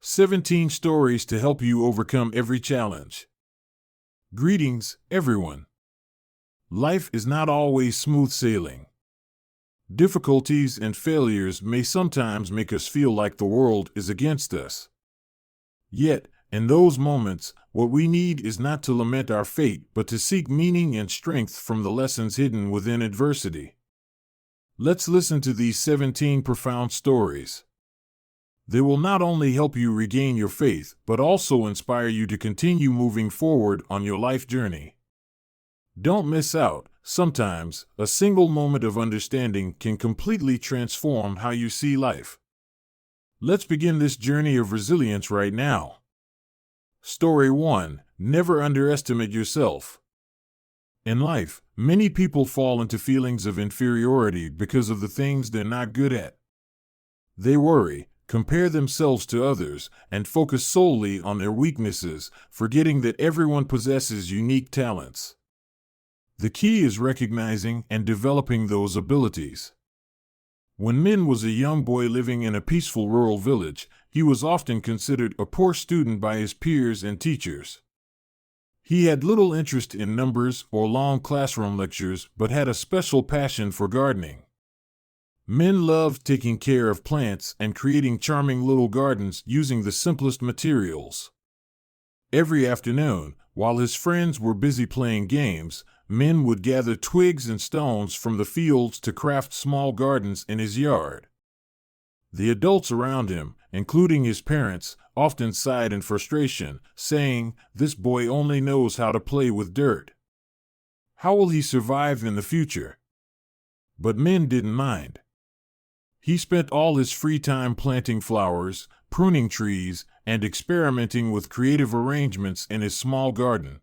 17 stories to help you overcome every challenge. Greetings, everyone. Life is not always smooth sailing. Difficulties and failures may sometimes make us feel like the world is against us. Yet, in those moments, what we need is not to lament our fate, but to seek meaning and strength from the lessons hidden within adversity. Let's listen to these 17 profound stories. They will not only help you regain your faith, but also inspire you to continue moving forward on your life journey. Don't miss out. Sometimes, a single moment of understanding can completely transform how you see life. Let's begin this journey of resilience right now. Story 1. Never underestimate yourself. In life, many people fall into feelings of inferiority because of the things they're not good at. They worry, compare themselves to others, and focus solely on their weaknesses, forgetting that everyone possesses unique talents. The key is recognizing and developing those abilities. When Min was a young boy living in a peaceful rural village, he was often considered a poor student by his peers and teachers. He had little interest in numbers or long classroom lectures, but had a special passion for gardening. Min loved taking care of plants and creating charming little gardens using the simplest materials. Every afternoon, while his friends were busy playing games, Min would gather twigs and stones from the fields to craft small gardens in his yard. The adults around him, including his parents, often sighed in frustration, saying, "This boy only knows how to play with dirt. How will he survive in the future?" But Min didn't mind. He spent all his free time planting flowers, pruning trees, and experimenting with creative arrangements in his small garden.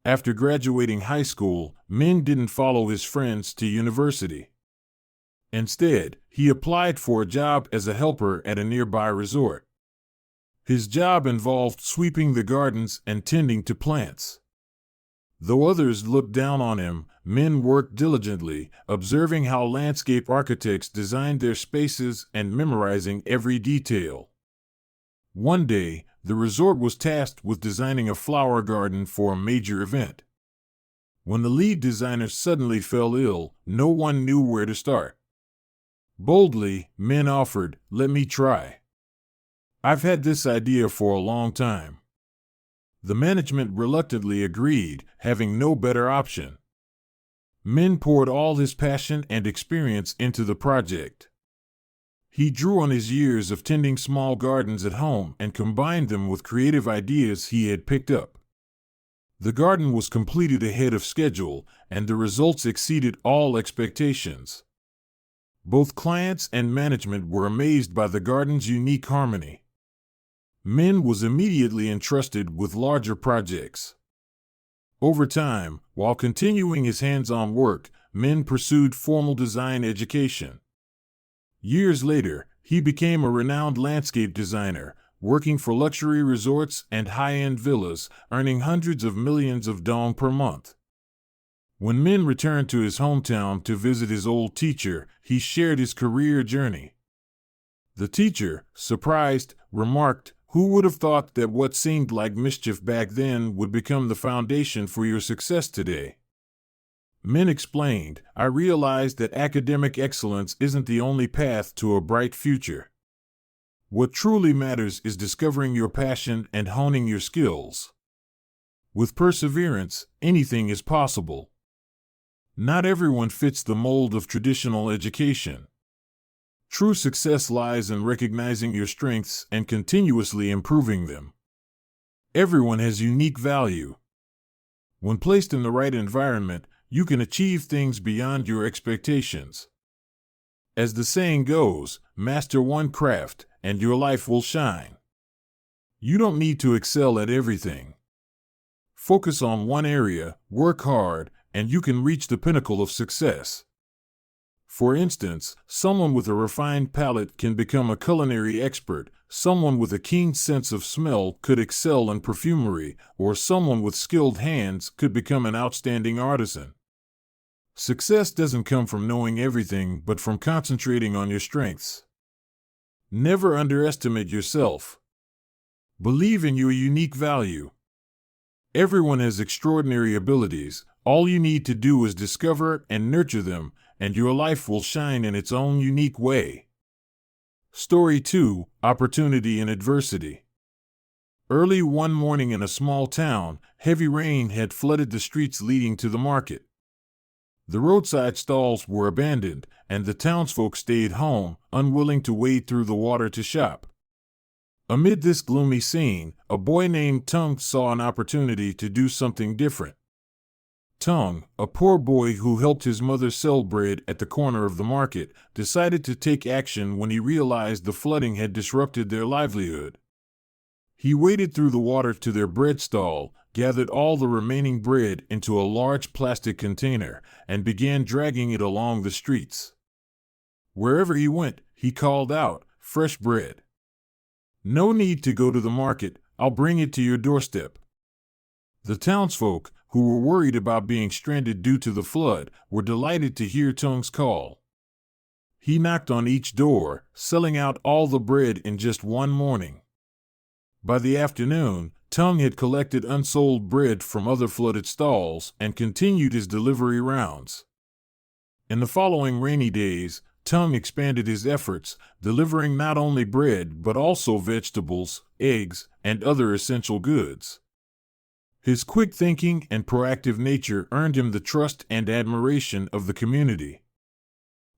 After graduating high school, Min didn't follow his friends to university. Instead, he applied for a job as a helper at a nearby resort. His job involved sweeping the gardens and tending to plants. Though others looked down on him, Min worked diligently, observing how landscape architects designed their spaces and memorizing every detail. One day, the resort was tasked with designing a flower garden for a major event. When the lead designer suddenly fell ill, no one knew where to start. Boldly, Min offered, "Let me try. I've had this idea for a long time." The management reluctantly agreed, having no better option. Min poured all his passion and experience into the project. He drew on his years of tending small gardens at home and combined them with creative ideas he had picked up. The garden was completed ahead of schedule, and the results exceeded all expectations. Both clients and management were amazed by the garden's unique harmony. Min was immediately entrusted with larger projects. Over time, while continuing his hands-on work, Min pursued formal design education. Years later, he became a renowned landscape designer, working for luxury resorts and high-end villas, earning hundreds of millions of dong per month. When Min returned to his hometown to visit his old teacher, he shared his career journey. The teacher, surprised, remarked, "Who would have thought that what seemed like mischief back then would become the foundation for your success today?" Min explained, "I realized that academic excellence isn't the only path to a bright future. What truly matters is discovering your passion and honing your skills. With perseverance, anything is possible." Not everyone fits the mold of traditional education. True success lies in recognizing your strengths and continuously improving them. Everyone has unique value. When placed in the right environment, you can achieve things beyond your expectations. As the saying goes, master one craft, and your life will shine. You don't need to excel at everything. Focus on one area, work hard, and you can reach the pinnacle of success. For instance, someone with a refined palate can become a culinary expert, someone with a keen sense of smell could excel in perfumery, or someone with skilled hands could become an outstanding artisan. Success doesn't come from knowing everything, but from concentrating on your strengths. Never underestimate yourself. Believe in your unique value. Everyone has extraordinary abilities. All you need to do is discover and nurture them, and your life will shine in its own unique way. Story 2: Opportunity in Adversity. Early one morning in a small town, heavy rain had flooded the streets leading to the market. The roadside stalls were abandoned, and the townsfolk stayed home, unwilling to wade through the water to shop. Amid this gloomy scene, a boy named Tung saw an opportunity to do something different. Tung, a poor boy who helped his mother sell bread at the corner of the market, decided to take action when he realized the flooding had disrupted their livelihood. He waded through the water to their bread stall, gathered all the remaining bread into a large plastic container, and began dragging it along the streets. Wherever he went, he called out, "Fresh bread. No need to go to the market, I'll bring it to your doorstep." The townsfolk, who were worried about being stranded due to the flood, were delighted to hear Tung's call. He knocked on each door, selling out all the bread in just one morning. By the afternoon, Tung had collected unsold bread from other flooded stalls and continued his delivery rounds. In the following rainy days, Tung expanded his efforts, delivering not only bread but also vegetables, eggs, and other essential goods. His quick thinking and proactive nature earned him the trust and admiration of the community.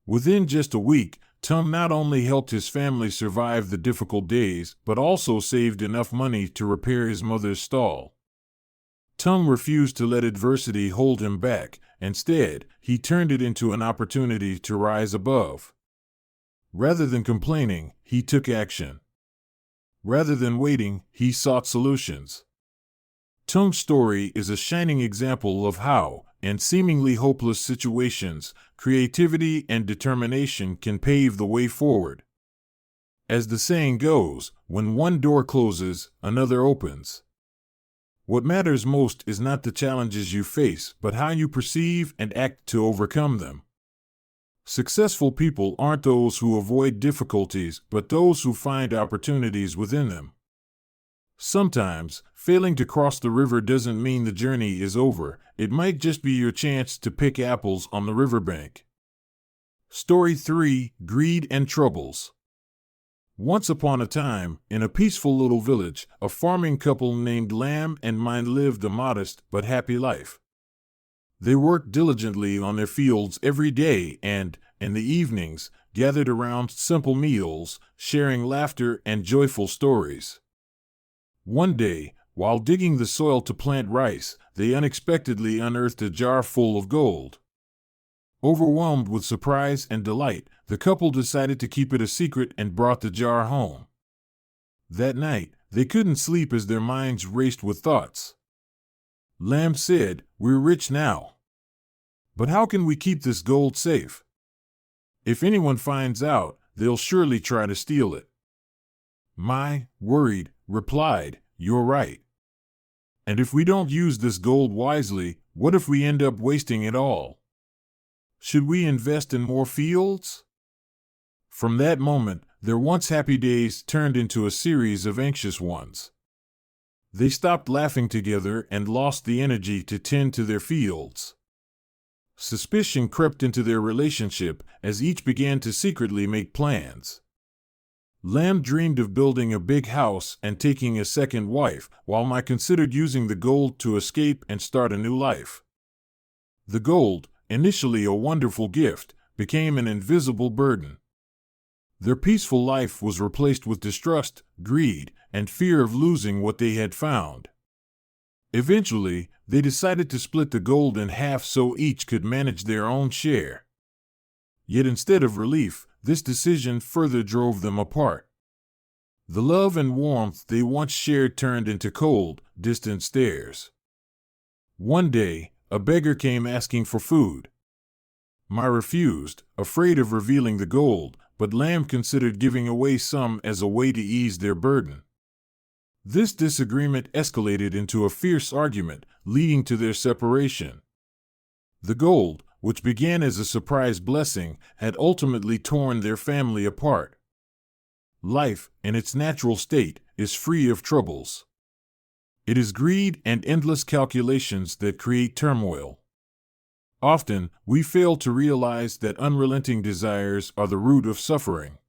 Within just a week, Tung not only helped his family survive the difficult days, but also saved enough money to repair his mother's stall. Tung refused to let adversity hold him back. Instead, he turned it into an opportunity to rise above. Rather than complaining, he took action. Rather than waiting, he sought solutions. Tung's story is a shining example of how, in seemingly hopeless situations, creativity and determination can pave the way forward. As the saying goes, when one door closes, another opens. What matters most is not the challenges you face, but how you perceive and act to overcome them. Successful people aren't those who avoid difficulties, but those who find opportunities within them. Sometimes, failing to cross the river doesn't mean the journey is over. It might just be your chance to pick apples on the riverbank. Story 3: Greed and Troubles. Once upon a time, in a peaceful little village, a farming couple named Lamb and Mine lived a modest but happy life. They worked diligently on their fields every day and, in the evenings, gathered around simple meals, sharing laughter and joyful stories. One day, while digging the soil to plant rice, they unexpectedly unearthed a jar full of gold. Overwhelmed with surprise and delight, the couple decided to keep it a secret and brought the jar home. That night, they couldn't sleep as their minds raced with thoughts. Lamb said, "We're rich now. But how can we keep this gold safe? If anyone finds out, they'll surely try to steal it." My, worried, replied, "You're right. And if we don't use this gold wisely, what if we end up wasting it all? Should we invest in more fields?" From that moment, their once happy days turned into a series of anxious ones. They stopped laughing together and lost the energy to tend to their fields. Suspicion crept into their relationship as each began to secretly make plans. Lamb dreamed of building a big house and taking a second wife, while Mike considered using the gold to escape and start a new life. The gold, initially a wonderful gift, became an invisible burden. Their peaceful life was replaced with distrust, greed, and fear of losing what they had found. Eventually, they decided to split the gold in half so each could manage their own share. Yet instead of relief, this decision further drove them apart. The love and warmth they once shared turned into cold, distant stares. One day, a beggar came asking for food. Mai refused, afraid of revealing the gold, but Lamb considered giving away some as a way to ease their burden. This disagreement escalated into a fierce argument, leading to their separation. The gold, which began as a surprise blessing, had ultimately torn their family apart. Life, in its natural state, is free of troubles. It is greed and endless calculations that create turmoil. Often, we fail to realize that unrelenting desires are the root of suffering.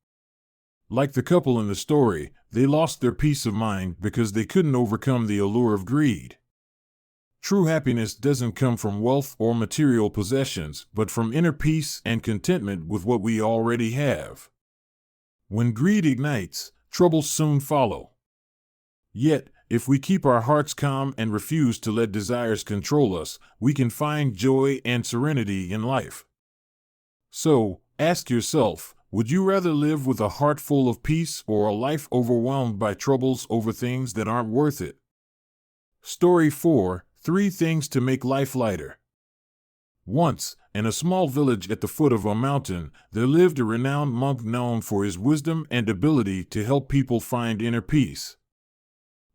Like the couple in the story, they lost their peace of mind because they couldn't overcome the allure of greed. True happiness doesn't come from wealth or material possessions, but from inner peace and contentment with what we already have. When greed ignites, troubles soon follow. Yet, if we keep our hearts calm and refuse to let desires control us, we can find joy and serenity in life. So, ask yourself, would you rather live with a heart full of peace or a life overwhelmed by troubles over things that aren't worth it? Story 4: 3 Things to Make Life Lighter. Once, in a small village at the foot of a mountain, there lived a renowned monk known for his wisdom and ability to help people find inner peace.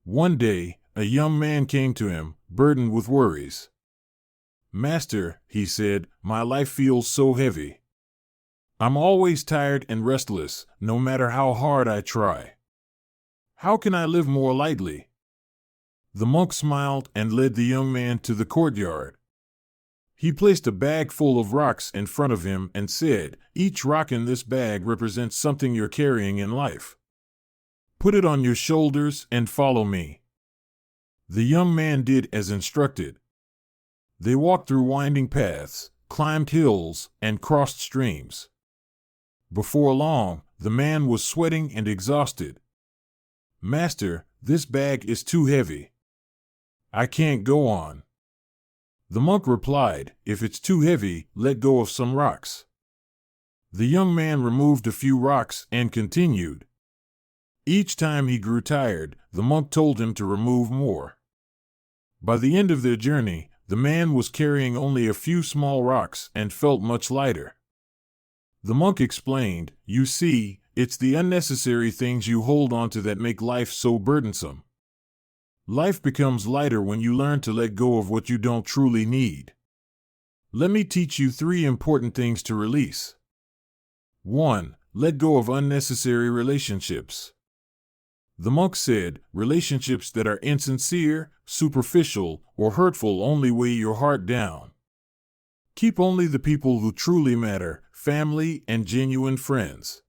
One day, a young man came to him, burdened with worries. "Master," he said, "my life feels so heavy. I'm always tired and restless, no matter how hard I try. How can I live more lightly?" The monk smiled and led the young man to the courtyard. He placed a bag full of rocks in front of him and said, "Each rock in this bag represents something you're carrying in life. Put it on your shoulders and follow me." The young man did as instructed. They walked through winding paths, climbed hills, and crossed streams. Before long, the man was sweating and exhausted. "Master, this bag is too heavy. I can't go on." The monk replied, "If it's too heavy, let go of some rocks." The young man removed a few rocks and continued. Each time he grew tired, the monk told him to remove more. By the end of their journey, the man was carrying only a few small rocks and felt much lighter. The monk explained, "You see, it's the unnecessary things you hold onto that make life so burdensome. Life becomes lighter when you learn to let go of what you don't truly need. Let me teach you 3 important things to release. 1. Let go of unnecessary relationships." The monk said, "Relationships that are insincere, superficial, or hurtful only weigh your heart down. Keep only the people who truly matter, family and genuine friends."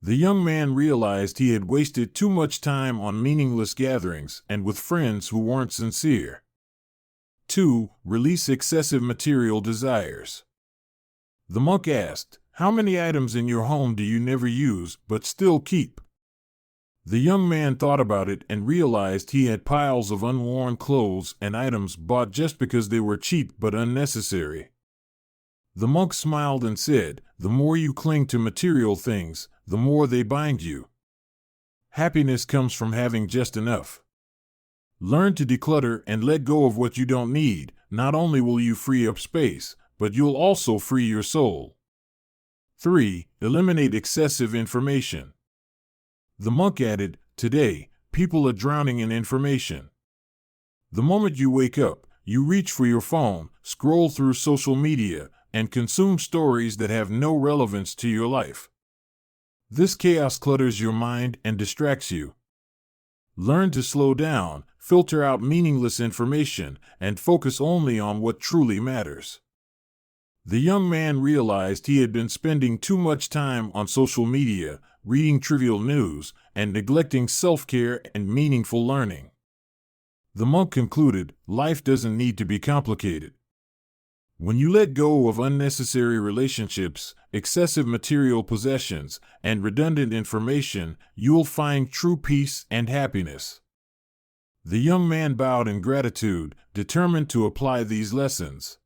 The young man realized he had wasted too much time on meaningless gatherings and with friends who weren't sincere. 2. Release excessive material desires. The monk asked, "How many items in your home do you never use but still keep?" The young man thought about it and realized he had piles of unworn clothes and items bought just because they were cheap but unnecessary. The monk smiled and said, "The more you cling to material things, the more they bind you. Happiness comes from having just enough. Learn to declutter and let go of what you don't need. Not only will you free up space, but you'll also free your soul." 3. Eliminate excessive information. The monk added, "Today, people are drowning in information. The moment you wake up, you reach for your phone, scroll through social media, and consume stories that have no relevance to your life. This chaos clutters your mind and distracts you. Learn to slow down, filter out meaningless information, and focus only on what truly matters." The young man realized he had been spending too much time on social media, reading trivial news, and neglecting self-care and meaningful learning. The monk concluded, "Life doesn't need to be complicated. When you let go of unnecessary relationships, excessive material possessions, and redundant information, you'll find true peace and happiness." The young man bowed in gratitude, determined to apply these lessons.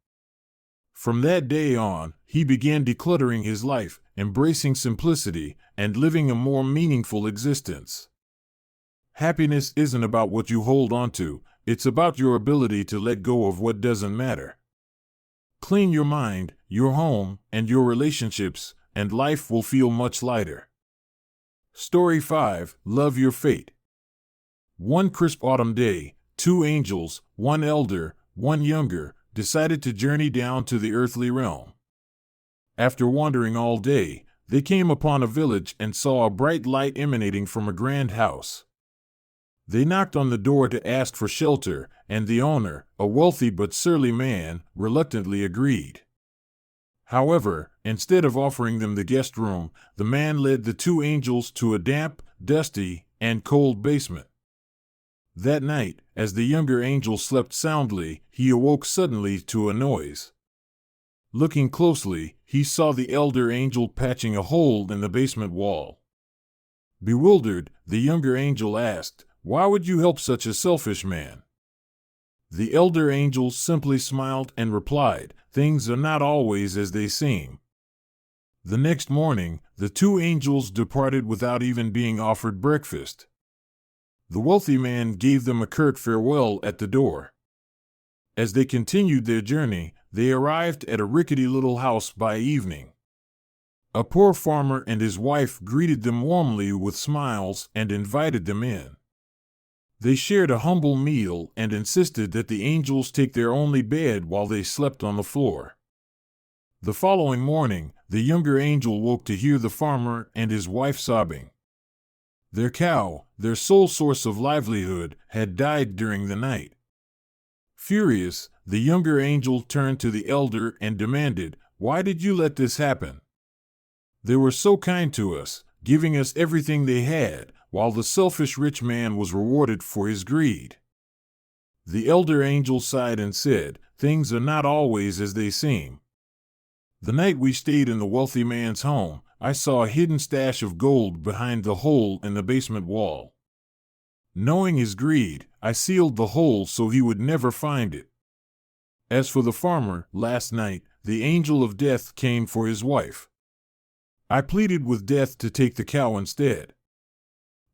From that day on, he began decluttering his life, embracing simplicity, and living a more meaningful existence. Happiness isn't about what you hold onto, it's about your ability to let go of what doesn't matter. Clean your mind, your home, and your relationships, and life will feel much lighter. Story 5: Love Your Fate. One crisp autumn day, 2 angels, one elder, one younger, decided to journey down to the earthly realm. After wandering all day, they came upon a village and saw a bright light emanating from a grand house. They knocked on the door to ask for shelter, and the owner, a wealthy but surly man, reluctantly agreed. However, instead of offering them the guest room, the man led the two angels to a damp, dusty, and cold basement. That night, as the younger angel slept soundly, he awoke suddenly to a noise. Looking closely, he saw the elder angel patching a hole in the basement wall. Bewildered, the younger angel asked, "Why would you help such a selfish man?" The elder angel simply smiled and replied, "Things are not always as they seem." The next morning, the two angels departed without even being offered breakfast. The wealthy man gave them a curt farewell at the door. As they continued their journey, they arrived at a rickety little house by evening. A poor farmer and his wife greeted them warmly with smiles and invited them in. They shared a humble meal and insisted that the angels take their only bed while they slept on the floor. The following morning, the younger angel woke to hear the farmer and his wife sobbing. Their cow, their sole source of livelihood, had died during the night. Furious, the younger angel turned to the elder and demanded, "Why did you let this happen? They were so kind to us, giving us everything they had, while the selfish rich man was rewarded for his greed." The elder angel sighed and said, "Things are not always as they seem. The night we stayed in the wealthy man's home, I saw a hidden stash of gold behind the hole in the basement wall. Knowing his greed, I sealed the hole so he would never find it. As for the farmer, last night, the angel of death came for his wife. I pleaded with death to take the cow instead."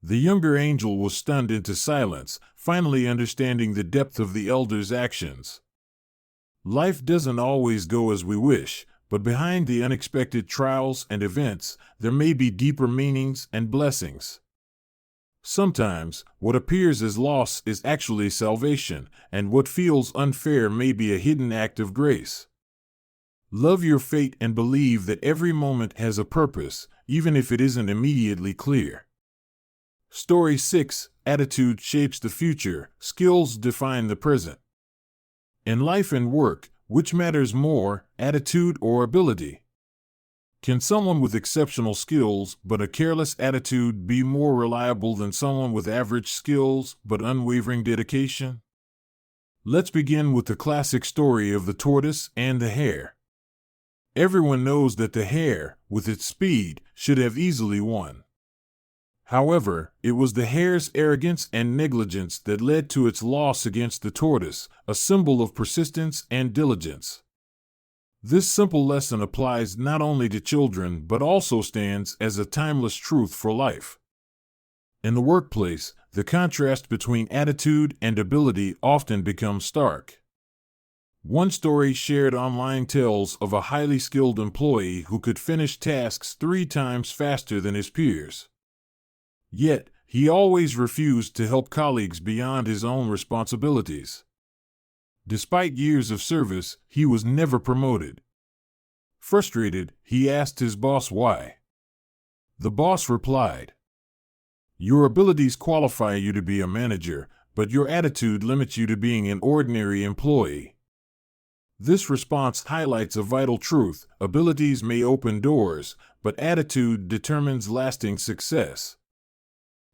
The younger angel was stunned into silence, finally understanding the depth of the elder's actions. Life doesn't always go as we wish, but behind the unexpected trials and events, there may be deeper meanings and blessings. Sometimes, what appears as loss is actually salvation, and what feels unfair may be a hidden act of grace. Love your fate and believe that every moment has a purpose, even if it isn't immediately clear. Story 6: Attitude shapes the future, skills define the present. In life and work, which matters more, attitude or ability? Can someone with exceptional skills but a careless attitude be more reliable than someone with average skills but unwavering dedication? Let's begin with the classic story of the tortoise and the hare. Everyone knows that the hare, with its speed, should have easily won. However, it was the hare's arrogance and negligence that led to its loss against the tortoise, a symbol of persistence and diligence. This simple lesson applies not only to children but also stands as a timeless truth for life. In the workplace, the contrast between attitude and ability often becomes stark. One story shared online tells of a highly skilled employee who could finish tasks 3 times faster than his peers. Yet, he always refused to help colleagues beyond his own responsibilities. Despite years of service, he was never promoted. Frustrated, he asked his boss why. The boss replied, "Your abilities qualify you to be a manager, but your attitude limits you to being an ordinary employee." This response highlights a vital truth: abilities may open doors, but attitude determines lasting success.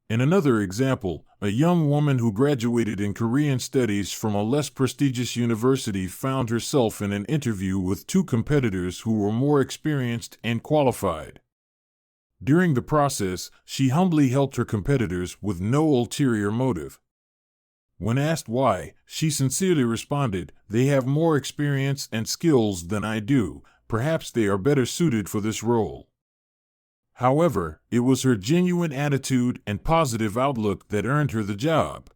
In another example, a young woman who graduated in Korean studies from a less prestigious university found herself in an interview with 2 competitors who were more experienced and qualified. During the process, she humbly helped her competitors with no ulterior motive. When asked why, she sincerely responded, "They have more experience and skills than I do. Perhaps they are better suited for this role." However, it was her genuine attitude and positive outlook that earned her the job.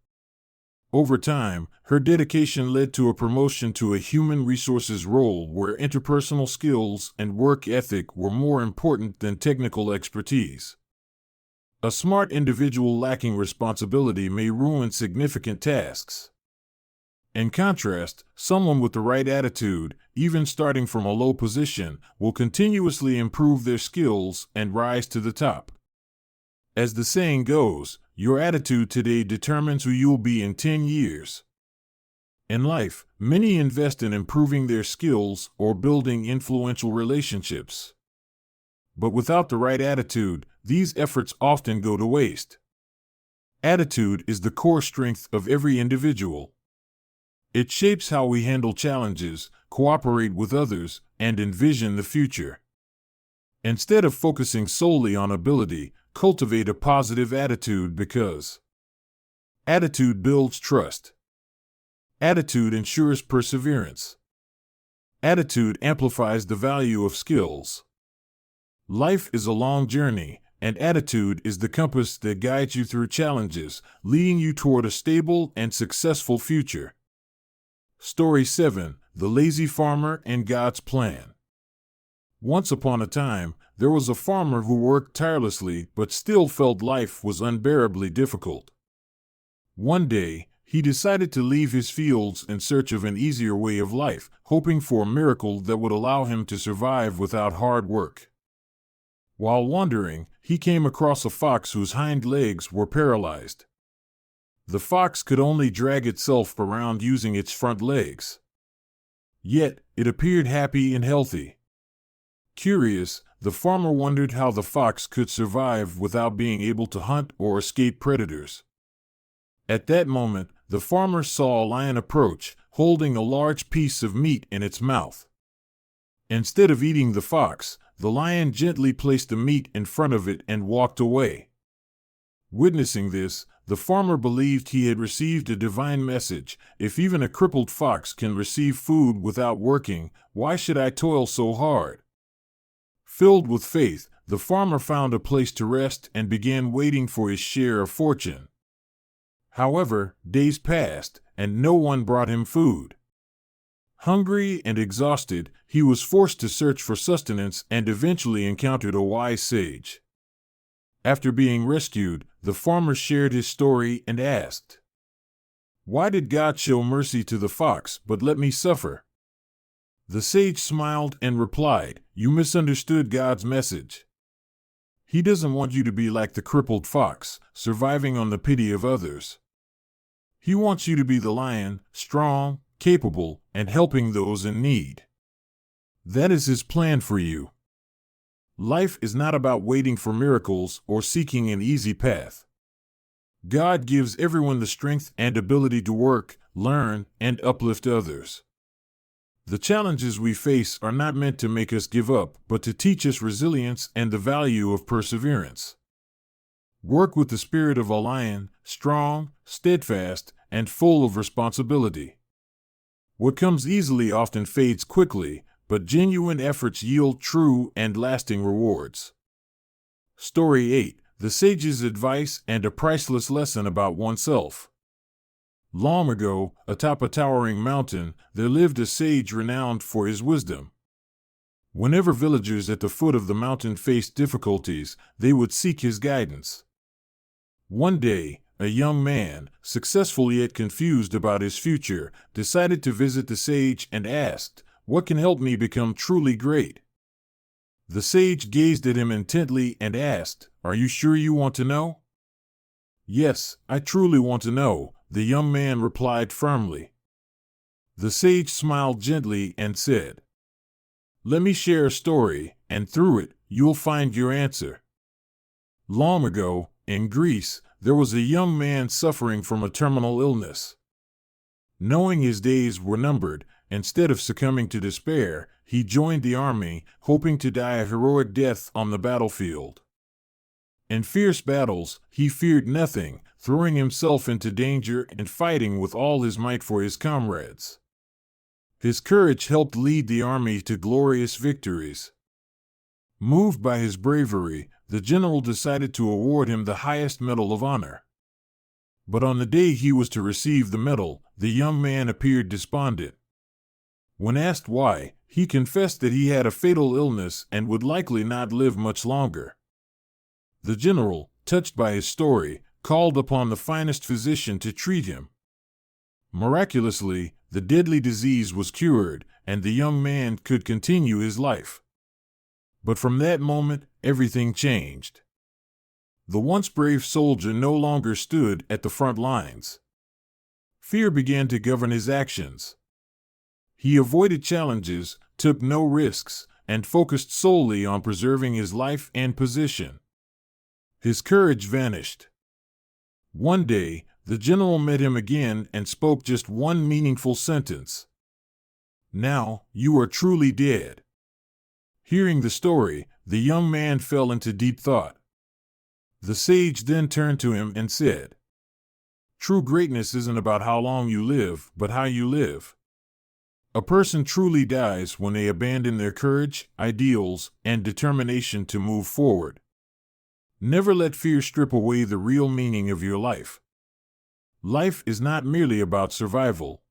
Over time, her dedication led to a promotion to a human resources role where interpersonal skills and work ethic were more important than technical expertise. A smart individual lacking responsibility may ruin significant tasks. In contrast, someone with the right attitude, even starting from a low position, will continuously improve their skills and rise to the top. As the saying goes, your attitude today determines who you'll be in 10 years. In life, many invest in improving their skills or building influential relationships. But without the right attitude, these efforts often go to waste. Attitude is the core strength of every individual. It shapes how we handle challenges, cooperate with others, and envision the future. Instead of focusing solely on ability, cultivate a positive attitude because attitude builds trust. Attitude ensures perseverance. Attitude amplifies the value of skills. Life is a long journey, and attitude is the compass that guides you through challenges, leading you toward a stable and successful future. Story 7: The Lazy Farmer and God's Plan. Once upon a time, there was a farmer who worked tirelessly but still felt life was unbearably difficult. One day, he decided to leave his fields in search of an easier way of life, hoping for a miracle that would allow him to survive without hard work. While wandering, he came across a fox whose hind legs were paralyzed. The fox could only drag itself around using its front legs. Yet, it appeared happy and healthy. Curious, the farmer wondered how the fox could survive without being able to hunt or escape predators. At that moment, the farmer saw a lion approach, holding a large piece of meat in its mouth. Instead of eating the fox, the lion gently placed the meat in front of it and walked away. Witnessing this, the farmer believed he had received a divine message: if even a crippled fox can receive food without working, why should I toil so hard? Filled with faith, the farmer found a place to rest and began waiting for his share of fortune. However, days passed, and no one brought him food. Hungry and exhausted, he was forced to search for sustenance and eventually encountered a wise sage. After being rescued, the farmer shared his story and asked, "Why did God show mercy to the fox but let me suffer?" The sage smiled and replied, "You misunderstood God's message. He doesn't want you to be like the crippled fox, surviving on the pity of others. He wants you to be the lion, strong, capable, and helping those in need. That is His plan for you." Life is not about waiting for miracles or seeking an easy path. God gives everyone the strength and ability to work, learn, and uplift others. The challenges we face are not meant to make us give up, but to teach us resilience and the value of perseverance. Work with the spirit of a lion, strong, steadfast, and full of responsibility. What comes easily often fades quickly, but genuine efforts yield true and lasting rewards. Story 8: The Sage's Advice and a Priceless Lesson About Oneself. Long ago, atop a towering mountain, there lived a sage renowned for his wisdom. Whenever villagers at the foot of the mountain faced difficulties, they would seek his guidance. One day, a young man, successful yet confused about his future, decided to visit the sage and asked, "What can help me become truly great?" The sage gazed at him intently and asked, "Are you sure you want to know?" "Yes, I truly want to know," the young man replied firmly. The sage smiled gently and said, "Let me share a story, and through it, you'll find your answer." Long ago, in Greece, there was a young man suffering from a terminal illness. Knowing his days were numbered, instead of succumbing to despair, he joined the army, hoping to die a heroic death on the battlefield. In fierce battles, he feared nothing, throwing himself into danger and fighting with all his might for his comrades. His courage helped lead the army to glorious victories. Moved by his bravery, the general decided to award him the highest medal of honor. But on the day he was to receive the medal, the young man appeared despondent. When asked why, he confessed that he had a fatal illness and would likely not live much longer. The general, touched by his story, called upon the finest physician to treat him. Miraculously, the deadly disease was cured, and the young man could continue his life. But from that moment, everything changed. The once brave soldier no longer stood at the front lines. Fear began to govern his actions. He avoided challenges, took no risks, and focused solely on preserving his life and position. His courage vanished. One day, the general met him again and spoke just one meaningful sentence. "Now, you are truly dead." Hearing the story, the young man fell into deep thought. The sage then turned to him and said, "True greatness isn't about how long you live, but how you live." A person truly dies when they abandon their courage, ideals, and determination to move forward. Never let fear strip away the real meaning of your life. Life is not merely about survival.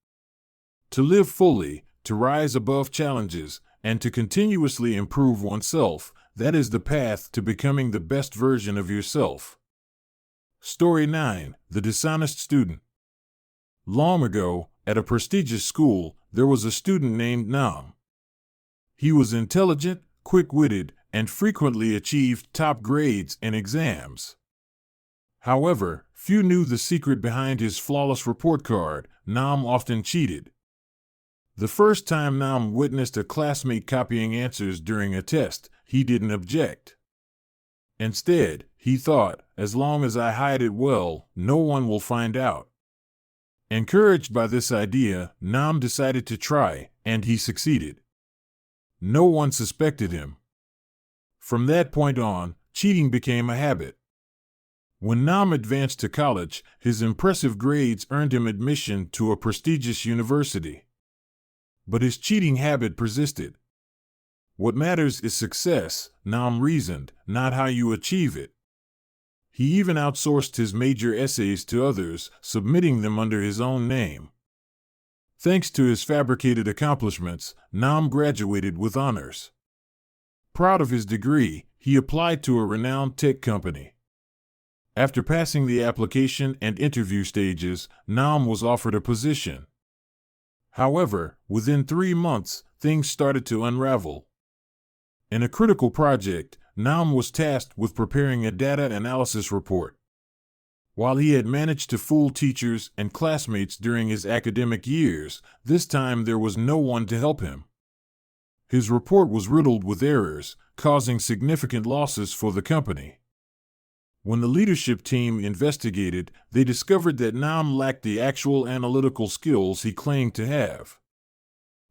To live fully, to rise above challenges, and to continuously improve oneself, that is the path to becoming the best version of yourself. Story 9. The Dishonest Student. Long ago, at a prestigious school, there was a student named Nam. He was intelligent, quick-witted, and frequently achieved top grades in exams. However, few knew the secret behind his flawless report card. Nam often cheated. The first time Nam witnessed a classmate copying answers during a test, he didn't object. Instead, he thought, as long as I hide it well, no one will find out. Encouraged by this idea, Nam decided to try, and he succeeded. No one suspected him. From that point on, cheating became a habit. When Nam advanced to college, his impressive grades earned him admission to a prestigious university. But his cheating habit persisted. What matters is success, Nam reasoned, not how you achieve it. He even outsourced his major essays to others, submitting them under his own name. Thanks to his fabricated accomplishments, Nam graduated with honors. Proud of his degree, he applied to a renowned tech company. After passing the application and interview stages, Nam was offered a position. However, within 3 months, things started to unravel. In a critical project, Nam was tasked with preparing a data analysis report. While he had managed to fool teachers and classmates during his academic years, this time there was no one to help him. His report was riddled with errors, causing significant losses for the company. When the leadership team investigated, they discovered that Nam lacked the actual analytical skills he claimed to have.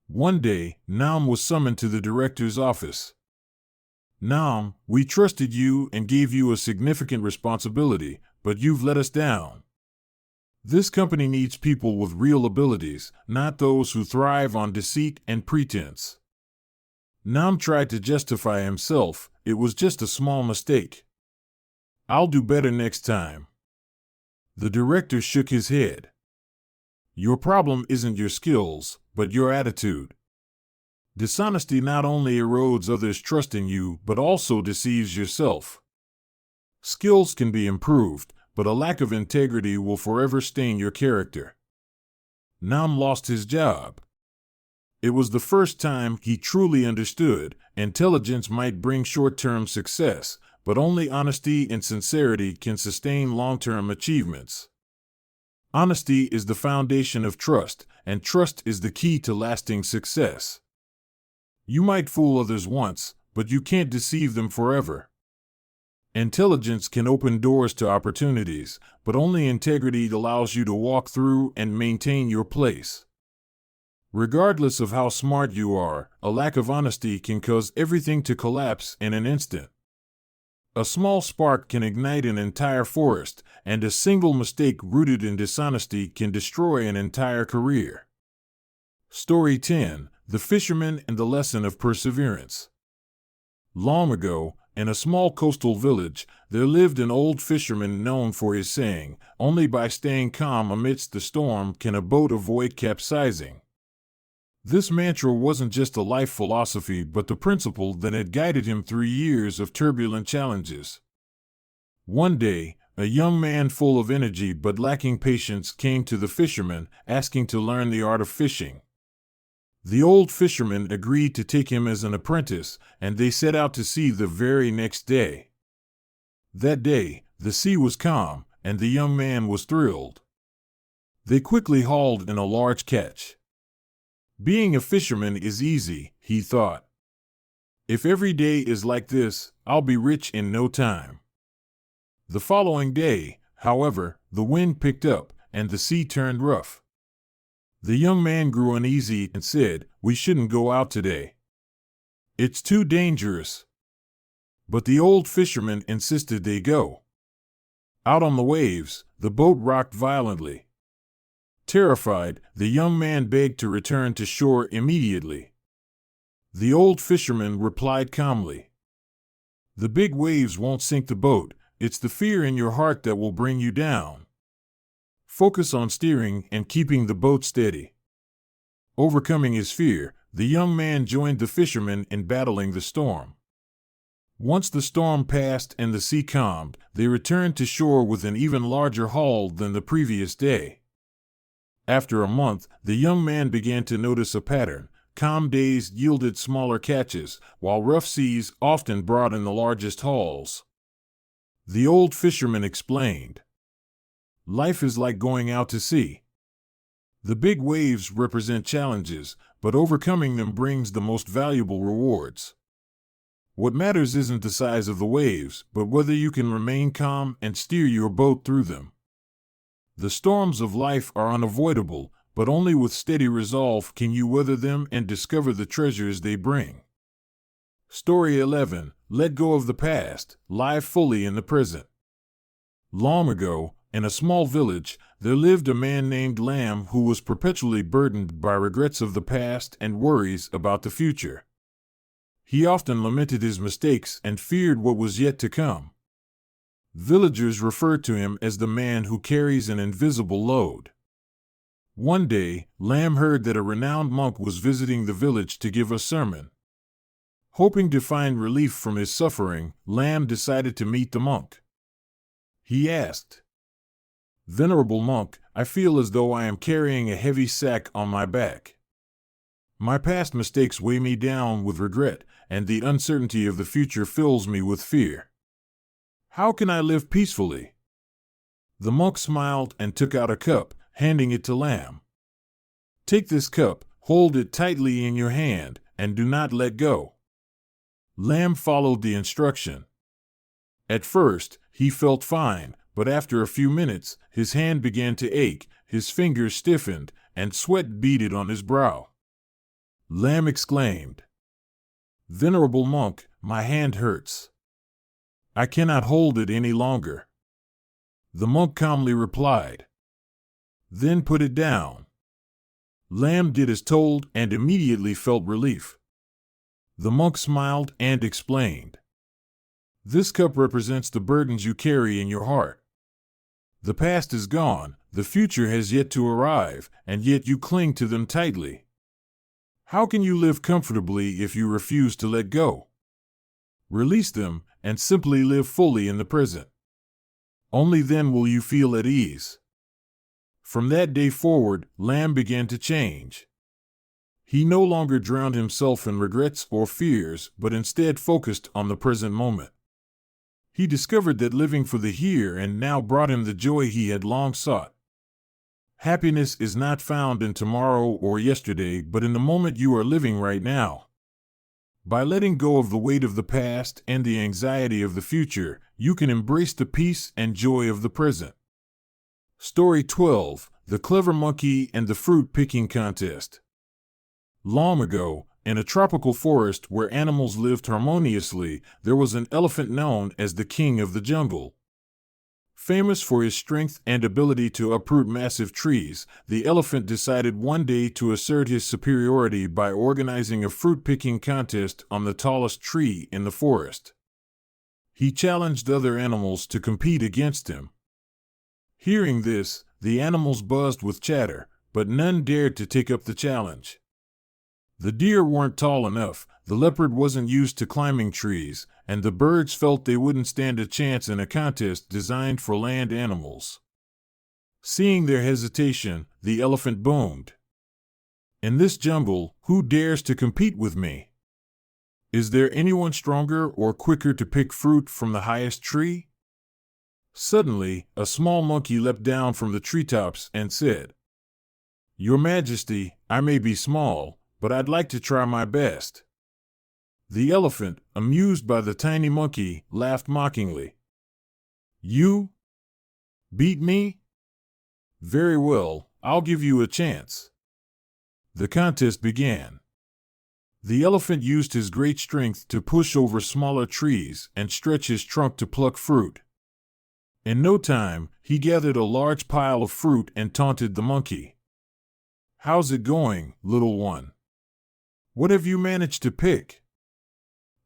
One day, Nam was summoned to the director's office. "Nam, we trusted you and gave you a significant responsibility, but you've let us down. This company needs people with real abilities, not those who thrive on deceit and pretense." Nam tried to justify himself. It was just a small mistake. "I'll do better next time." The director shook his head. "Your problem isn't your skills, but your attitude. Dishonesty not only erodes others' trust in you, but also deceives yourself. Skills can be improved, but a lack of integrity will forever stain your character." Nam lost his job. It was the first time he truly understood intelligence might bring short-term success, but only honesty and sincerity can sustain long-term achievements. Honesty is the foundation of trust, and trust is the key to lasting success. You might fool others once, but you can't deceive them forever. Intelligence can open doors to opportunities, but only integrity allows you to walk through and maintain your place. Regardless of how smart you are, a lack of honesty can cause everything to collapse in an instant. A small spark can ignite an entire forest, and a single mistake rooted in dishonesty can destroy an entire career. Story 10. The Fisherman and the Lesson of Perseverance. Long ago, in a small coastal village, there lived an old fisherman known for his saying, "Only by staying calm amidst the storm can a boat avoid capsizing." This mantra wasn't just a life philosophy but the principle that had guided him through years of turbulent challenges. One day, A young man full of energy but lacking patience came to the fisherman, asking to learn the art of fishing. The old fisherman agreed to take him as an apprentice, and they set out to sea the very next day. That day, the sea was calm, and the young man was thrilled. They quickly hauled in a large catch. Being a fisherman is easy, he thought. If every day is like this, I'll be rich in no time. The following day, however, the wind picked up, and the sea turned rough. The young man grew uneasy and said, "We shouldn't go out today. It's too dangerous." But the old fisherman insisted they go. Out on the waves, the boat rocked violently. Terrified, the young man begged to return to shore immediately. The old fisherman replied calmly, "The big waves won't sink the boat. It's the fear in your heart that will bring you down. Focus on steering and keeping the boat steady." Overcoming his fear, the young man joined the fisherman in battling the storm. Once the storm passed and the sea calmed, they returned to shore with an even larger haul than the previous day. After a month, the young man began to notice a pattern. Calm days yielded smaller catches, while rough seas often brought in the largest hauls. The old fisherman explained, "Life is like going out to sea. The big waves represent challenges, but overcoming them brings the most valuable rewards. What matters isn't the size of the waves, but whether you can remain calm and steer your boat through them. The storms of life are unavoidable, but only with steady resolve can you weather them and discover the treasures they bring." Story 11. Let go of the past, live fully in the present. Long ago, in a small village, there lived a man named Lamb who was perpetually burdened by regrets of the past and worries about the future. He often lamented his mistakes and feared what was yet to come. Villagers referred to him as the man who carries an invisible load. One day, Lamb heard that a renowned monk was visiting the village to give a sermon. Hoping to find relief from his suffering, Lamb decided to meet the monk. He asked, "Venerable monk, I feel as though I am carrying a heavy sack on my back. My past mistakes weigh me down with regret, and the uncertainty of the future fills me with fear. How can I live peacefully?" The monk smiled and took out a cup, handing it to Lamb. "Take this cup, hold it tightly in your hand, and do not let go." Lamb followed the instruction. At first, he felt fine, but after a few minutes, his hand began to ache, his fingers stiffened, and sweat beaded on his brow. Lamb exclaimed, "Venerable monk, my hand hurts. I cannot hold it any longer." The monk calmly replied, "Then put it down." Lamb did as told and immediately felt relief. The monk smiled and explained, "This cup represents the burdens you carry in your heart. The past is gone, the future has yet to arrive, and yet you cling to them tightly. How can you live comfortably if you refuse to let go? Release them and simply live fully in the present. Only then will you feel at ease." From that day forward, Lamb began to change. He no longer drowned himself in regrets or fears, but instead focused on the present moment. He discovered that living for the here and now brought him the joy he had long sought. Happiness is not found in tomorrow or yesterday, but in the moment you are living right now. By letting go of the weight of the past and the anxiety of the future, you can embrace the peace and joy of the present. Story 12. The Clever Monkey and the Fruit Picking Contest. Long ago, in a tropical forest where animals lived harmoniously, there was an elephant known as the king of the jungle. Famous for his strength and ability to uproot massive trees, the elephant decided one day to assert his superiority by organizing a fruit-picking contest on the tallest tree in the forest. He challenged other animals to compete against him. Hearing this, the animals buzzed with chatter, but none dared to take up the challenge. The deer weren't tall enough, The leopard wasn't used to climbing trees, and the birds felt they wouldn't stand a chance in a contest designed for land animals. Seeing their hesitation, the elephant boomed. "In this jungle, who dares to compete with me? Is there anyone stronger or quicker to pick fruit from the highest tree?" Suddenly, a small monkey leapt down from the treetops and said, "Your Majesty, I may be small, but I'd like to try my best." The elephant, amused by the tiny monkey, laughed mockingly. "You? Beat me? Very well, I'll give you a chance." The contest began. The elephant used his great strength to push over smaller trees and stretch his trunk to pluck fruit. In no time, he gathered a large pile of fruit and taunted the monkey. "How's it going, little one? What have you managed to pick?"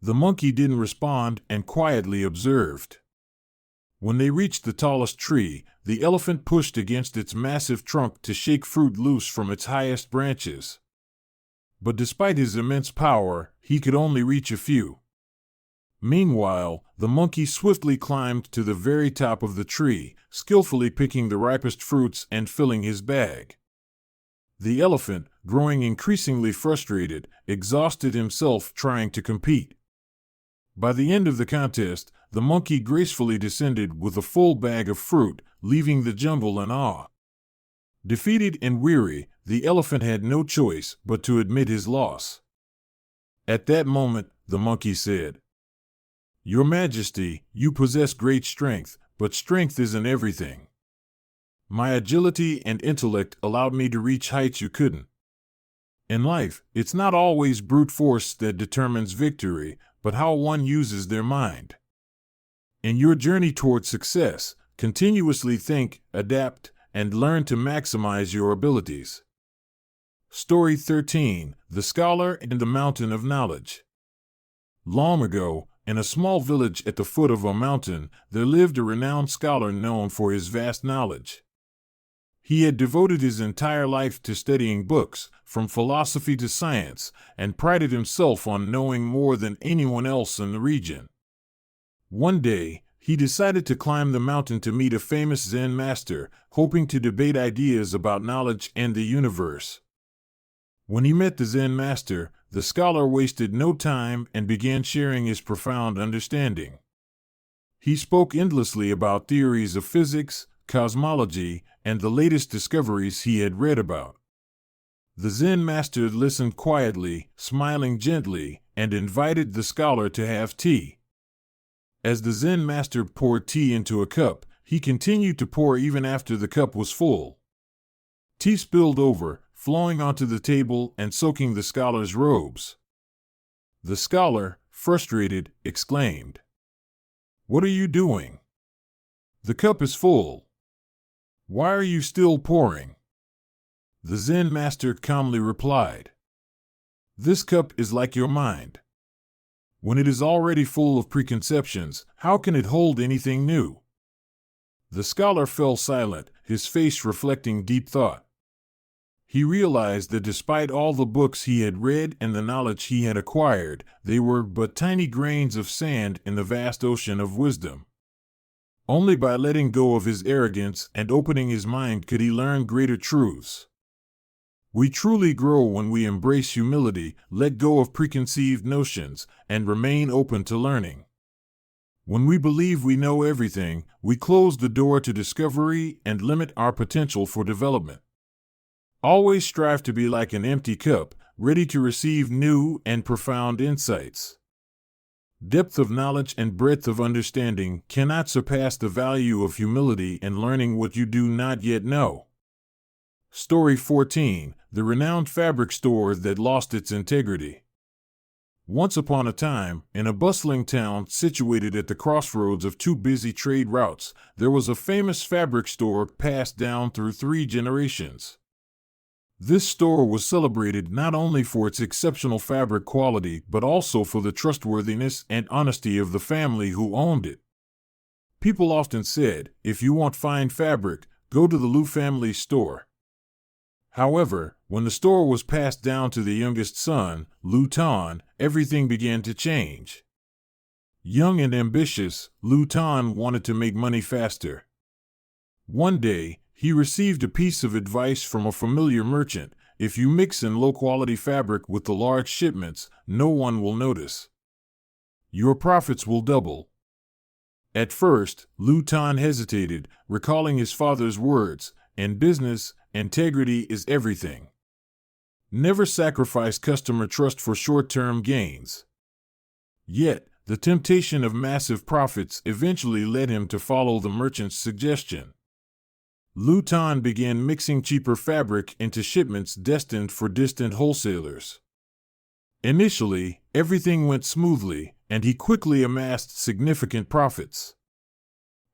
The monkey didn't respond and quietly observed. When they reached the tallest tree, the elephant pushed against its massive trunk to shake fruit loose from its highest branches. But despite his immense power, he could only reach a few. Meanwhile, the monkey swiftly climbed to the very top of the tree, skillfully picking the ripest fruits and filling his bag. The elephant, growing increasingly frustrated, exhausted himself trying to compete. By the end of the contest, the monkey gracefully descended with a full bag of fruit, leaving the jungle in awe. Defeated and weary, the elephant had no choice but to admit his loss. At that moment, the monkey said, "Your Majesty, you possess great strength, but strength isn't everything. My agility and intellect allowed me to reach heights you couldn't. In life, it's not always brute force that determines victory, but how one uses their mind. In your journey toward success, continuously think, adapt, and learn to maximize your abilities." Story 13: The Scholar and the Mountain of Knowledge. Long ago, in a small village at the foot of a mountain, there lived a renowned scholar known for his vast knowledge. He had devoted his entire life to studying books, from philosophy to science, and prided himself on knowing more than anyone else in the region. One day, he decided to climb the mountain to meet a famous Zen master, hoping to debate ideas about knowledge and the universe. When he met the Zen master, the scholar wasted no time and began sharing his profound understanding. He spoke endlessly about theories of physics, cosmology, and the latest discoveries he had read about. The Zen master listened quietly, smiling gently, and invited the scholar to have tea. As the Zen master poured tea into a cup, he continued to pour even after the cup was full. Tea spilled over, flowing onto the table and soaking the scholar's robes. The scholar, frustrated, exclaimed, "What are you doing? The cup is full. Why are you still pouring?" The Zen master calmly replied, "This cup is like your mind. When it is already full of preconceptions, how can it hold anything new?" The scholar fell silent, his face reflecting deep thought. He realized that despite all the books he had read and the knowledge he had acquired, they were but tiny grains of sand in the vast ocean of wisdom. Only by letting go of his arrogance and opening his mind could he learn greater truths. We truly grow when we embrace humility, let go of preconceived notions, and remain open to learning. When we believe we know everything, we close the door to discovery and limit our potential for development. Always strive to be like an empty cup, ready to receive new and profound insights. Depth of knowledge and breadth of understanding cannot surpass the value of humility and learning what you do not yet know. Story 14: The Renowned Fabric Store That Lost Its Integrity. Once upon a time, in a bustling town situated at the crossroads of two busy trade routes, there was a famous fabric store passed down through 3 generations. This store was celebrated not only for its exceptional fabric quality but also for the trustworthiness and honesty of the family who owned it. People often said, "If you want fine fabric, go to the Liu family store." However, When the store was passed down to the youngest son, Lu Tan, everything began to change. Young and ambitious, Lu Tan wanted to make money faster. One day, he received a piece of advice from a familiar merchant: if you mix in low-quality fabric with the large shipments, no one will notice. Your profits will double. At first, Lu Tan hesitated, recalling his father's words: in business, integrity is everything. Never sacrifice customer trust for short-term gains. Yet, the temptation of massive profits eventually led him to follow the merchant's suggestion. Lu Tan began mixing cheaper fabric into shipments destined for distant wholesalers. Initially, everything went smoothly, and he quickly amassed significant profits.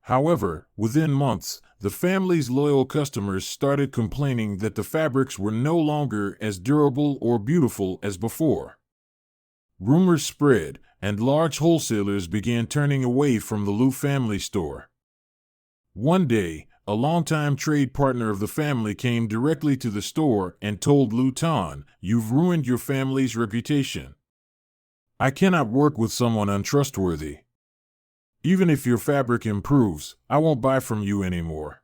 However, within months, the family's loyal customers started complaining that the fabrics were no longer as durable or beautiful as before. Rumors spread, and large wholesalers began turning away from the Lu family store. One day, a longtime trade partner of the family came directly to the store and told Lu Tan, "You've ruined your family's reputation. I cannot work with someone untrustworthy. Even if your fabric improves, I won't buy from you anymore."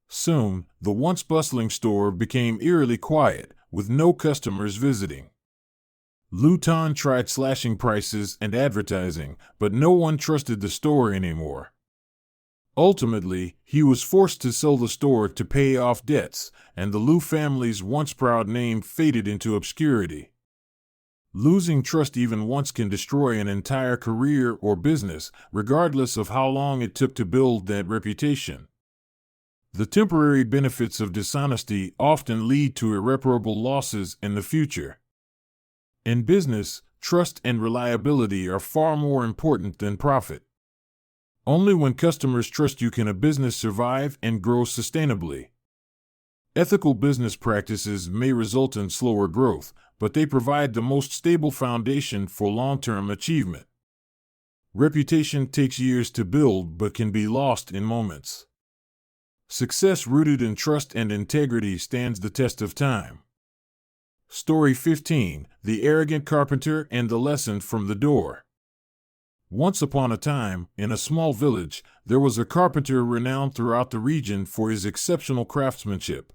Soon, the once bustling store became eerily quiet, with no customers visiting. Lu Tan tried slashing prices and advertising, but no one trusted the store anymore. Ultimately, he was forced to sell the store to pay off debts, and the Lu family's once proud name faded into obscurity. Losing trust even once can destroy an entire career or business, regardless of how long it took to build that reputation. The temporary benefits of dishonesty often lead to irreparable losses in the future. In business, trust and reliability are far more important than profit. Only when customers trust you can a business survive and grow sustainably. Ethical business practices may result in slower growth, but they provide the most stable foundation for long-term achievement. Reputation takes years to build but can be lost in moments. Success rooted in trust and integrity stands the test of time. Story 15: The Arrogant Carpenter and the Lesson from the Door. Once upon a time, in a small village, there was a carpenter renowned throughout the region for his exceptional craftsmanship.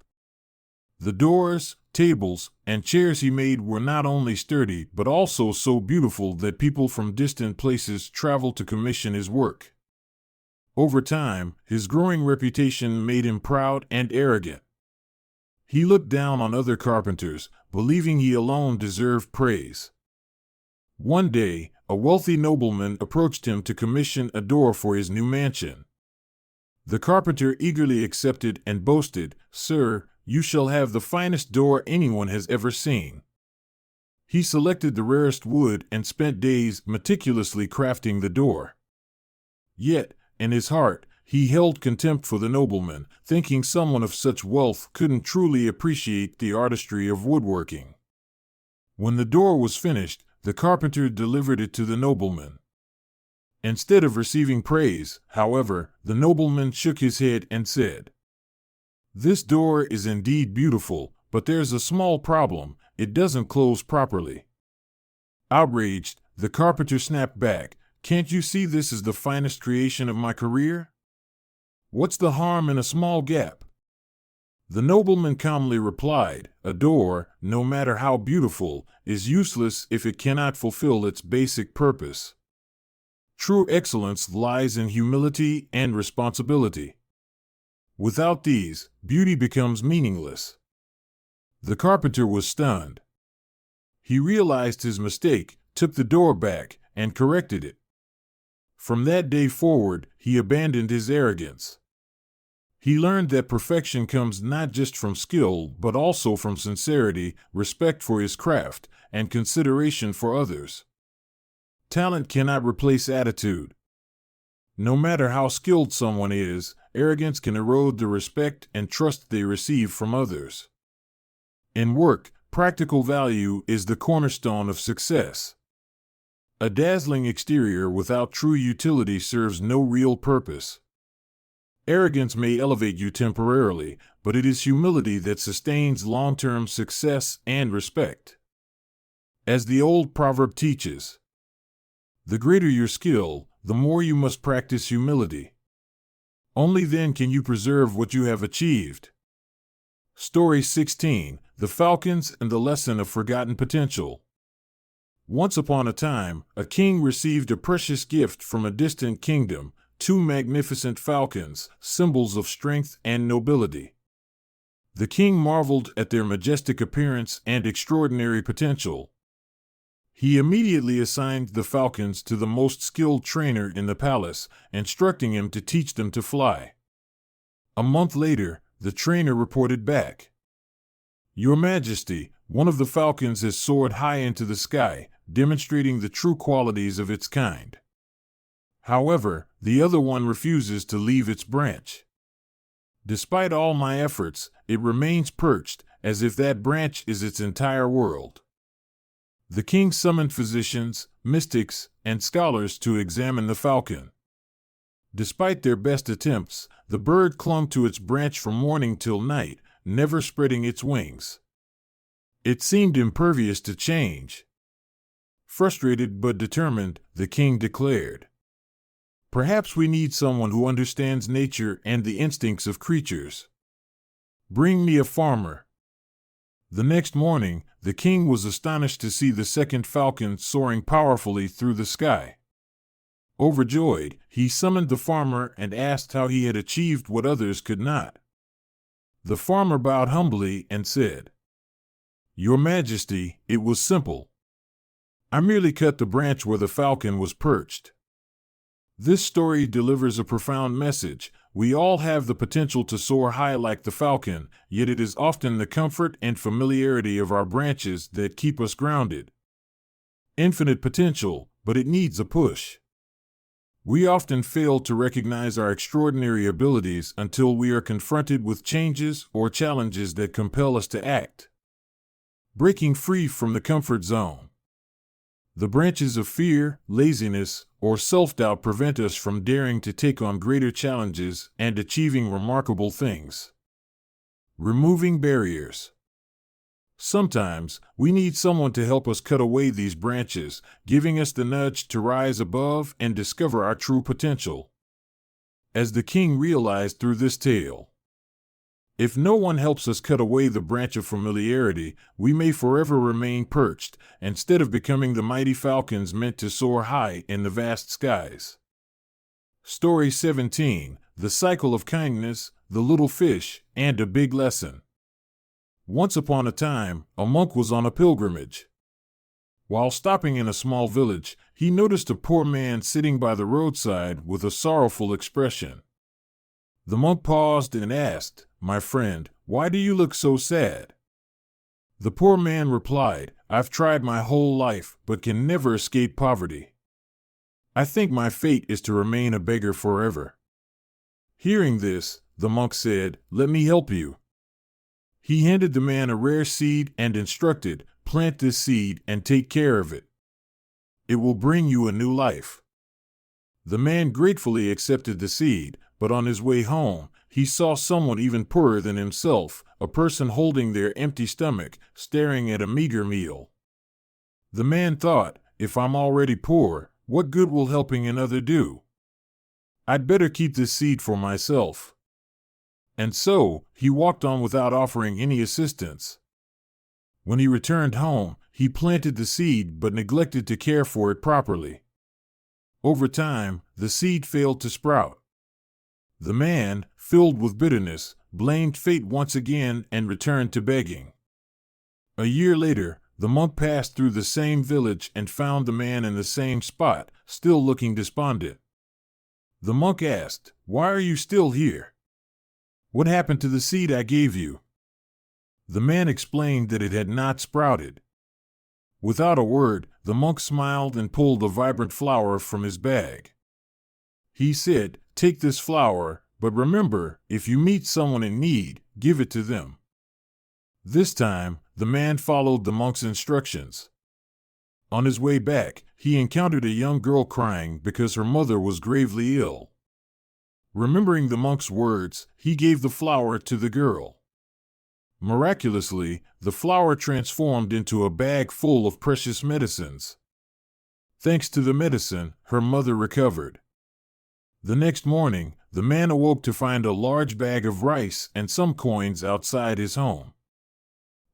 The doors, tables, and chairs he made were not only sturdy but also so beautiful that people from distant places traveled to commission his work. Over time, his growing reputation made him proud and arrogant. He looked down on other carpenters, believing he alone deserved praise. One day, a wealthy nobleman approached him to commission a door for his new mansion. The carpenter eagerly accepted and boasted, "Sir, you shall have the finest door anyone has ever seen." He selected the rarest wood and spent days meticulously crafting the door. Yet, in his heart, he held contempt for the nobleman, thinking someone of such wealth couldn't truly appreciate the artistry of woodworking. When the door was finished, the carpenter delivered it to the nobleman. Instead of receiving praise, however, the nobleman shook his head and said, "This door is indeed beautiful, but there's a small problem: it doesn't close properly." Outraged, the carpenter snapped back, "Can't you see this is the finest creation of my career? What's the harm in a small gap?" The nobleman calmly replied, "A door, no matter how beautiful, is useless if it cannot fulfill its basic purpose. True excellence lies in humility and responsibility. Without these, beauty becomes meaningless." The carpenter was stunned. He realized his mistake, took the door back, and corrected it. From that day forward, he abandoned his arrogance. He learned that perfection comes not just from skill but also from sincerity, respect for his craft, and consideration for others. Talent cannot replace attitude. No matter how skilled someone is, arrogance can erode the respect and trust they receive from others. In work, practical value is the cornerstone of success. A dazzling exterior without true utility serves no real purpose. Arrogance may elevate you temporarily, but it is humility that sustains long-term success and respect. As the old proverb teaches, the greater your skill, the more you must practice humility. Only then can you preserve what you have achieved. Story 16, The Falcons and the Lesson of Forgotten Potential. Once upon a time, a king received a precious gift from a distant kingdom, 2 magnificent falcons, symbols of strength and nobility. The king marveled at their majestic appearance and extraordinary potential. He immediately assigned the falcons to the most skilled trainer in the palace, instructing him to teach them to fly. A month later, the trainer reported back, "Your Majesty, one of the falcons has soared high into the sky, demonstrating the true qualities of its kind. However, the other one refuses to leave its branch. Despite all my efforts, it remains perched, as if that branch is its entire world." The king summoned physicians, mystics, and scholars to examine the falcon. Despite their best attempts, the bird clung to its branch from morning till night, never spreading its wings. It seemed impervious to change. Frustrated but determined, the king declared, "Perhaps we need someone who understands nature and the instincts of creatures. Bring me a farmer." The next morning, the king was astonished to see the second falcon soaring powerfully through the sky. Overjoyed, he summoned the farmer and asked how he had achieved what others could not. The farmer bowed humbly and said, "Your Majesty, it was simple. I merely cut the branch where the falcon was perched." This story delivers a profound message. We all have the potential to soar high like the falcon, yet it is often the comfort and familiarity of our branches that keep us grounded. Infinite potential, but it needs a push. We often fail to recognize our extraordinary abilities until we are confronted with changes or challenges that compel us to act. Breaking free from the comfort zone. The branches of fear, laziness, or self-doubt prevent us from daring to take on greater challenges and achieving remarkable things. Removing barriers. Sometimes, we need someone to help us cut away these branches, giving us the nudge to rise above and discover our true potential. As the king realized through this tale, if no one helps us cut away the branch of familiarity, we may forever remain perched, instead of becoming the mighty falcons meant to soar high in the vast skies. Story 17, The Cycle of Kindness, the Little Fish, and a Big Lesson. Once upon a time, a monk was on a pilgrimage. While stopping in a small village, he noticed a poor man sitting by the roadside with a sorrowful expression. The monk paused and asked, "My friend, why do you look so sad?" The poor man replied, "I've tried my whole life, but can never escape poverty. I think my fate is to remain a beggar forever." Hearing this, the monk said, "Let me help you." He handed the man a rare seed and instructed, "Plant this seed and take care of it. It will bring you a new life." The man gratefully accepted the seed, but on his way home, he saw someone even poorer than himself, a person holding their empty stomach, staring at a meager meal. The man thought, "If I'm already poor, what good will helping another do? I'd better keep this seed for myself." And so, he walked on without offering any assistance. When he returned home, he planted the seed but neglected to care for it properly. Over time, the seed failed to sprout. The man, filled with bitterness, blamed fate once again and returned to begging. A year later, the monk passed through the same village and found the man in the same spot, still looking despondent. The monk asked, "Why are you still here? What happened to the seed I gave you?" The man explained that it had not sprouted. Without a word, the monk smiled and pulled a vibrant flower from his bag. He said, "Take this flower, but remember, if you meet someone in need, give it to them." This time, the man followed the monk's instructions. On his way back, he encountered a young girl crying because her mother was gravely ill. Remembering the monk's words, he gave the flower to the girl. Miraculously, the flower transformed into a bag full of precious medicines. Thanks to the medicine, her mother recovered. The next morning, the man awoke to find a large bag of rice and some coins outside his home.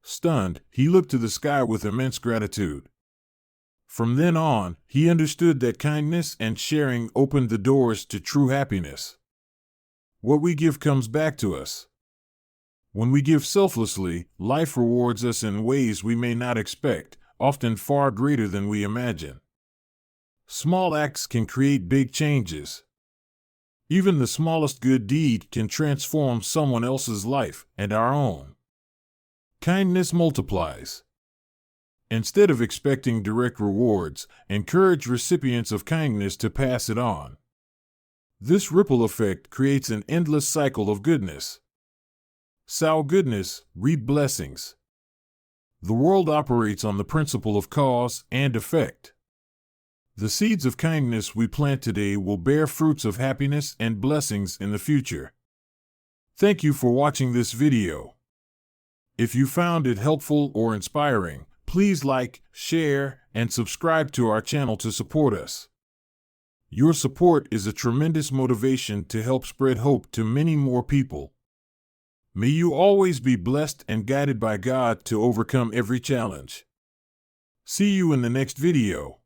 Stunned, he looked to the sky with immense gratitude. From then on, he understood that kindness and sharing opened the doors to true happiness. What we give comes back to us. When we give selflessly, life rewards us in ways we may not expect, often far greater than we imagine. Small acts can create big changes. Even the smallest good deed can transform someone else's life and our own. Kindness multiplies. Instead of expecting direct rewards, encourage recipients of kindness to pass it on. This ripple effect creates an endless cycle of goodness. Sow goodness, reap blessings. The world operates on the principle of cause and effect. The seeds of kindness we plant today will bear fruits of happiness and blessings in the future. Thank you for watching this video. If you found it helpful or inspiring, please like, share, and subscribe to our channel to support us. Your support is a tremendous motivation to help spread hope to many more people. May you always be blessed and guided by God to overcome every challenge. See you in the next video.